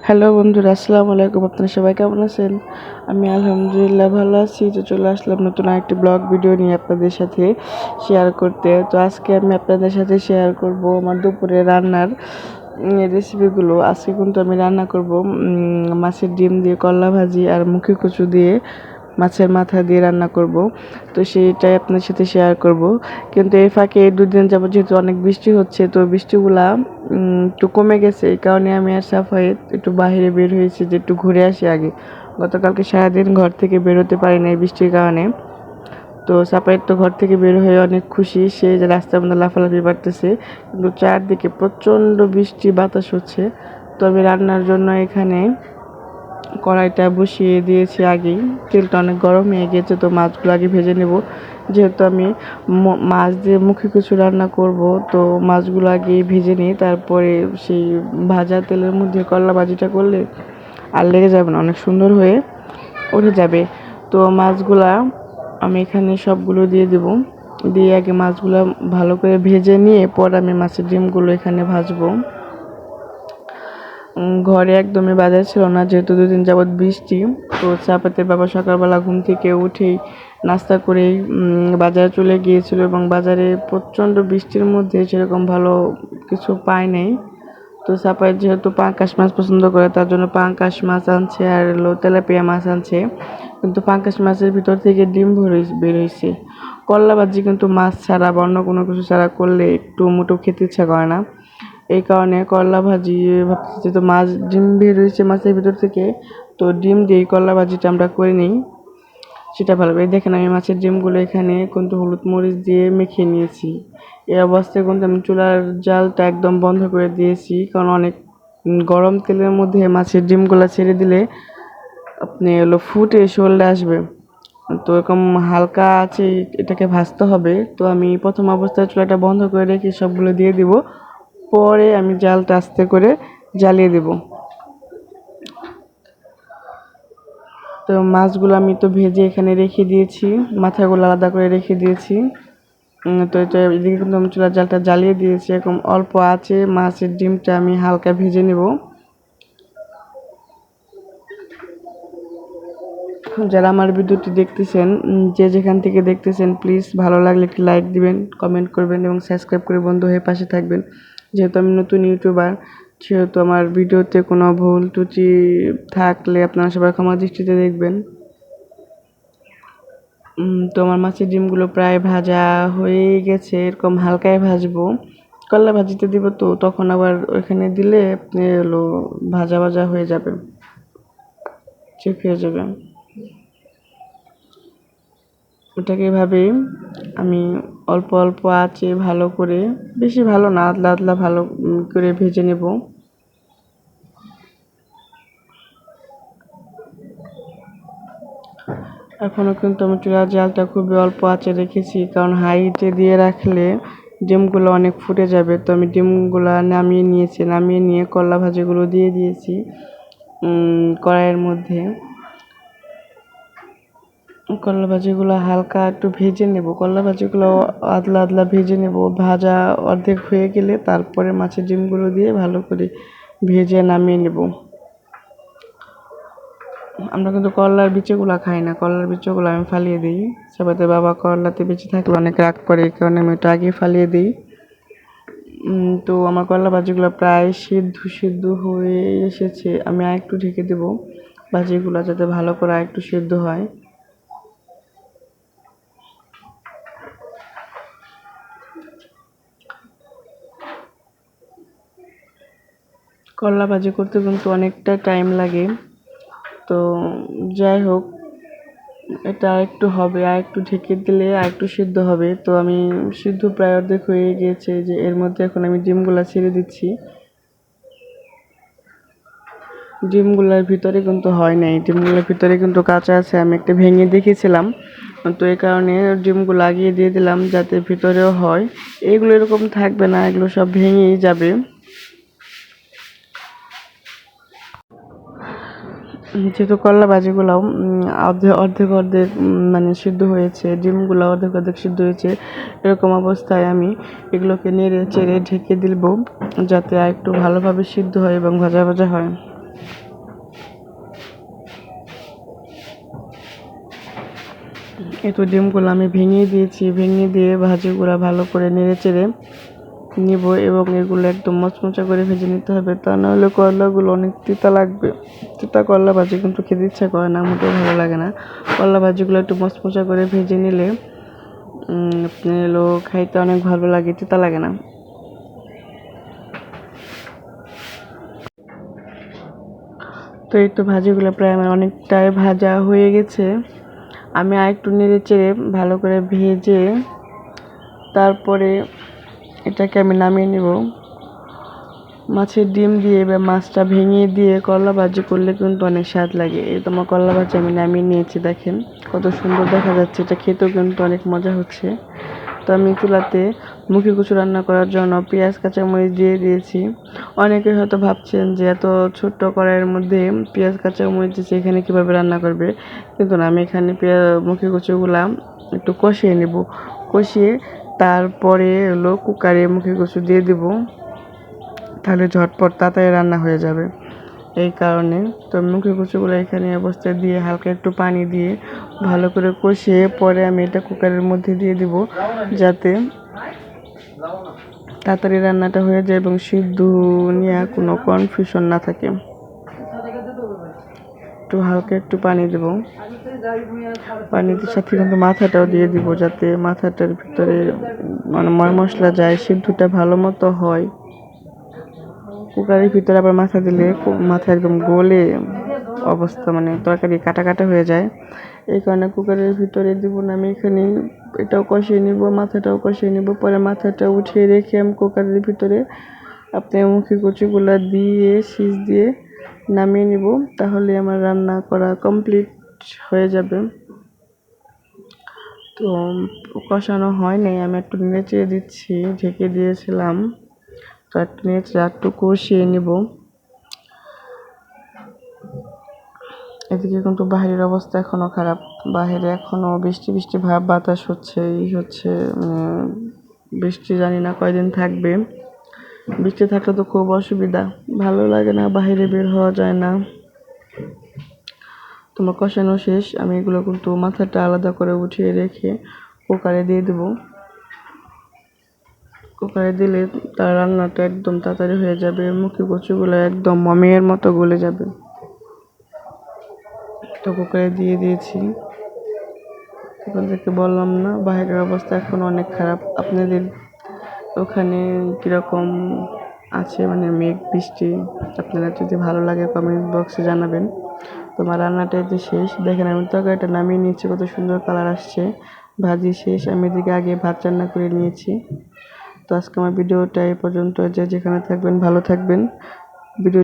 Hello বন্ধুরা, আসসালামু আলাইকুম। আপনারা সবাই কেমন আছেন? আমি আলহামদুলিল্লাহ ভালো আছি। তো চলে আসলাম নতুন আরেকটি ব্লগ ভিডিও নিয়ে আপনাদের সাথে শেয়ার করতে। তো আজকে আমি আপনাদের সাথে শেয়ার করব আমার দুপুরে রান্নার রেসিপিগুলো। আজকে কিন্তু আমি রান্না করব মাছের ডিম দিয়ে করলা ভাজি আর মুখি কচু দিয়ে মাছের মাথা দিয়ে রান্না করব। তো সেইটাই আপনার সাথে শেয়ার করব। কিন্তু এই ফাঁকে এই দুদিন যাবত যেহেতু অনেক বৃষ্টি হচ্ছে, তো বৃষ্টিগুলা একটু কমে গেছে। এই কারণে আমি আর সাফায়েত একটু বাইরে বের হয়েছি যে একটু ঘুরে আসি আগে। গতকালকে সারাদিন ঘর থেকে বেরোতে পারি না এই বৃষ্টির কারণে। তো সাফায়েত তো ঘর থেকে বের হয়ে অনেক খুশি, সে যে রাস্তার মধ্যে লাফালাফি পারতেছে। কিন্তু চারদিকে প্রচণ্ড বৃষ্টি বাতাস হচ্ছে। তো আমি রান্নার জন্য এখানে কড়াইটা বসিয়ে দিয়েছি আগেই। তেলটা অনেক গরম হয়ে গেছে, তো মাছগুলো আগে ভেজে নেব। যেহেতু আমি মাছ দিয়ে মুখে কিছু রান্না করব, তো মাছগুলো আগে ভেজে নিই, তারপরে সেই ভাজা তেলের মধ্যে করলা ভাজিটা করলে আর লেগে যাবে না, অনেক সুন্দর হয়ে উঠে যাবে। তো মাছগুলা আমি এখানে সবগুলো দিয়ে দেব। দিয়ে আগে মাছগুলো ভালো করে ভেজে নিয়ে পর আমি মাছের ডিমগুলো এখানে ভাজবো। ঘরে একদমই বাজার ছিল না, যেহেতু দুদিন যাবৎ বৃষ্টি। তো চাপাতের বাবা সকালবেলা ঘুম থেকে উঠেই নাস্তা করেই বাজারে চলে গিয়েছিল, এবং বাজারে প্রচণ্ড বৃষ্টির মধ্যে সেরকম ভালো কিছু পায় নাই। তো চাপায় যেহেতু পাঙ্কাশ মাছ পছন্দ করে, তার জন্য পাঙ্কাশ মাছ আনছে আর তেলাপিয়া মাছ আনছে। কিন্তু পাঙ্কাশ মাছের ভিতর থেকে ডিম বের হয়েছে। করলা ভাজি কিন্তু মাছ ছাড়া বা অন্য কোনো কিছু ছাড়া করলে একটু মুটো খেতে ইচ্ছা করে না। এই কারণে করলা ভাজি ভাবতেছি, তো মাছ ডিম বের হয়েছে মাছের ভিতর থেকে, তো ডিম দিয়েই করলা ভাজিটা আমরা করে নিই, সেটা ভালো। এই দেখেন আমি মাছের ডিমগুলো এখানে কিন্তু হলুদ মরিচ দিয়ে মেখে নিয়েছি। এই অবস্থায় কিন্তু আমি চুলার জালটা একদম বন্ধ করে দিয়েছি, কারণ অনেক গরম তেলের মধ্যে মাছের ডিমগুলো ছেড়ে দিলে আপনি ফুটে শোলটা আসবে। তো এরকম হালকা আছে এটাকে ভাজতে হবে। তো আমি প্রথম অবস্থায় চুলাটা বন্ধ করে রেখে সবগুলো দিয়ে দিব, পরে আমি জালটা আস্তে করে জ্বালিয়ে দেব। তো মাছগুলো আমি তো ভেজে এখানে রেখে দিয়েছি, মাথাগুলো আলাদা করে রেখে দিয়েছি। তো এটা এদিকে কিন্তু আমি চুলার জালটা জ্বালিয়ে দিয়েছি। এরকম অল্প আছে মাছের ডিমটা আমি হালকা ভেজে নেব। যারা আমার ভিডিওটি দেখতেছেন, যে যেখান থেকে দেখতেছেন, প্লিজ ভালো লাগলে একটি লাইক দিবেন, কমেন্ট করবেন এবং সাবস্ক্রাইব করে বন্ধু হয়ে পাশে থাকবেন। যেহেতু আমি নতুন ইউটিউবার, সেহেতু আমার ভিডিওতে কোনো ভুল ত্রুটি থাকলে আপনারা সবাই ক্ষমা দৃষ্টিতে দেখবেন। তো আমার মাছের ডিমগুলো প্রায় ভাজা হয়ে গেছে, এরকম হালকায় ভাজবো। করলা ভাজিতে দিব, তো তখন আবার ওইখানে দিলে আপনি ভাজা ভাজা হয়ে যাবে, চেক হয়ে যাবে। ওটাকে এভাবে আমি অল্প অল্প আঁচে ভালো করে, বেশি ভালো না, আদলা আদলা ভালো করে ভেজে নেব। এখনও কিন্তু আমি চুলার জালটা খুবই অল্প আঁচে রেখেছি, কারণ হাইটে দিয়ে রাখলে ডিমগুলো অনেক ফুটে যাবে। তো আমি ডিমগুলো নামিয়ে নিয়েছি, নামিয়ে নিয়ে করলা ভাজিগুলো দিয়ে দিয়েছি কড়াইয়ের মধ্যে। করলা ভাজিগুলো হালকা একটু ভেজে নেব, করলা ভাজিগুলো আদলা আদলা ভেজে নেব। ভাজা অর্ধেক হয়ে গেলে তারপরে মাছের ডিমগুলো দিয়ে ভালো করে ভেজে নামিয়ে নেব। আমরা কিন্তু করলার বিচিগুলো খাই না, করলার বিচিগুলো আমি ফালিয়ে দিই। সবাইতে বাবা করলাতে বেঁচে থাকলে অনেক রাগ করে, এই কারণে আমি ওটা আগে ফালিয়ে দিই। তো আমার করলা ভাজিগুলো প্রায় সিদ্ধ হয়ে এসেছে। আমি আর একটু ঢেকে দেবো ভাজিগুলো, যাতে ভালো করে আর একটু সিদ্ধ হয়। করলা ভাজি করতে কিন্তু অনেকটা টাইম লাগে। তো যাই হোক, এটা আরেকটু হবে, আর একটু ঢেকে দিলে আর একটু সিদ্ধ হবে। তো আমি সিদ্ধ প্রায় অর্ধেক হয়ে গিয়েছে, যে এর মধ্যে এখন আমি ডিমগুলা ছেড়ে দিচ্ছি। ডিমগুলার ভিতরে কিন্তু হয় নাই, ডিমগুলোর ভিতরে কিন্তু কাঁচা আছে, আমি একটা ভেঙে দেখেছিলাম। তো এই কারণে ডিমগুলো আগিয়ে দিয়ে দিলাম যাতে ভিতরেও হয়। এগুলো এরকম থাকবে না, এগুলো সব ভেঙেই যাবে। যেহেতু করলা ভাজিগুলাও অর্ধেক অর্ধেক অর্ধেক মানে সিদ্ধ হয়েছে, ডিমগুলো অর্ধেক অর্ধেক সিদ্ধ হয়েছে, এরকম অবস্থায় আমি এগুলোকে নেড়ে চেড়ে ঢেকে দিব, যাতে আর একটু ভালোভাবে সিদ্ধ হয় এবং ভাজা ভাজা হয়। এই তো ডিমগুলো আমি ভেঙে দিয়েছি, ভেঙে দিয়ে ভাজিগুলো ভালো করে নেড়ে চেড়ে নিব এবং এগুলো একদম মচমচা করে ভেজে নিতে হবে, তা নাহলে করলাগুলো অনেক তিতা লাগবে। তিতা করলা ভাজি কিন্তু খেতে ইচ্ছা করে না, মোটেও ভালো লাগে না। করলা ভাজিগুলো একটু মচমচা করে ভেজে নিলে আপনি হলো খাইতে অনেক ভালো লাগে, তিতা লাগে না। তো এই তো ভাজিগুলো প্রায় আমার অনেকটাই ভাজা হয়ে গেছে। আমি আর একটু নেড়ে চেড়ে ভালো করে ভেজে তারপরে এটাকে আমি নামিয়ে নেব। মাছের ডিম দিয়ে বা মাছটা ভেঙে দিয়ে করলা ভাজি করলে কিন্তু অনেক স্বাদ লাগে। এই তোমার করলা ভাজি আমি নামিয়ে নিয়েছি, দেখেন কত সুন্দর দেখা যাচ্ছে। এটা খেতেও কিন্তু অনেক মজা হচ্ছে। তো আমি চুলাতে মুখি কচু রান্না করার জন্য পেঁয়াজ কাঁচামরিচ দিয়ে দিয়েছি। অনেকে হয়তো ভাবছেন যে এত ছোট্ট কড়াইয়ের মধ্যে পেঁয়াজ কাঁচামরিচ দিয়েছে, এখানে কীভাবে রান্না করবে, কিন্তু না, আমি এখানে মুখি কচুগুলা একটু কষিয়ে নেব। কষিয়ে তারপরে হলো কুকারে মুখি কচু দিয়ে দেবো, তাহলে ঝটপট তাড়াতাড়ি রান্না হয়ে যাবে। এই কারণে তো মুখি কচুগুলো এখানে অবস্থায় দিয়ে হালকা একটু পানি দিয়ে ভালো করে কষিয়ে পরে আমি এটা কুকারের মধ্যে দিয়ে দিব, যাতে তাড়াতাড়ি রান্নাটা হয়ে যায় এবং সিদ্ধ নিয়ে কোনো কনফিউশন না থাকে। একটু হালকা একটু পানি দেব, পানির সাথে কিন্তু মাথাটাও দিয়ে দিব, যাতে মাথাটার ভিতরে মানে ময় মশলা যায়, সিদ্ধটা ভালো মতো হয়। কুকারের ভিতরে আবার মাথা দিলে মাথা একদম গলে অবস্থা, মানে তরকারি কাটা কাটা হয়ে যায়। এই কারণে কুকারের ভিতরে দিব না, আমি এখানে এটাও কষিয়ে নিব, মাথাটাও কষিয়ে নিব, পরে মাথাটা উঠিয়ে রেখে আমি কুকারের ভিতরে আপনার মুখি কচুগুলা দিয়ে সিজ দিয়ে নামিয়ে নিব, তাহলে আমার রান্না করা কমপ্লিট হয়ে যাবে। তো কষানো হয় নাই, আমি একটু নেড়ে দিচ্ছি, ঢেকে দিয়েছিলাম। তো একটু নেড়ে একটু কষিয়ে নিব। এদিকে কিন্তু বাহিরের অবস্থা এখনো খারাপ, বাহিরে এখনো বৃষ্টি বৃষ্টি ভাব, বাতাস হচ্ছে, এই হচ্ছে, বৃষ্টি জানি না কয়দিন থাকবে। বৃষ্টি থাকলে তো খুব অসুবিধা, ভালো লাগে না, বাহিরে বের হওয়া যায় না। তোমার কষানো শেষ, আমি এগুলো কিন্তু মাথাটা আলাদা করে উঠিয়ে রেখে কুকারে দিয়ে দেবো। কুকারে দিলে তার রান্নাটা একদম তাড়াতাড়ি হয়ে যাবে, মুখি কচুগুলো একদম মমের মতো গলে যাবে। তো কুকারে দিয়ে দিয়েছি। আপনাদেরকে বললাম না, বাইরের অবস্থা এখন অনেক খারাপ। আপনাদের ওখানে কীরকম আছে, মানে মেঘ বৃষ্টি? আপনারা যদি ভালো লাগে কমেন্ট বক্সে জানাবেন। তোমার রান্নাটা যে শেষ, দেখেন আমি তরকারিটা নামিয়ে নিয়েছি, কত সুন্দর কালার আসছে। ভাজি শেষ, আমি এদিকে আগে ভাত রান্না করে নিয়েছি। তো আজকে আমার ভিডিওটা এই পর্যন্ত। যে যেখানে থাকবেন ভালো থাকবেন। ভিডিও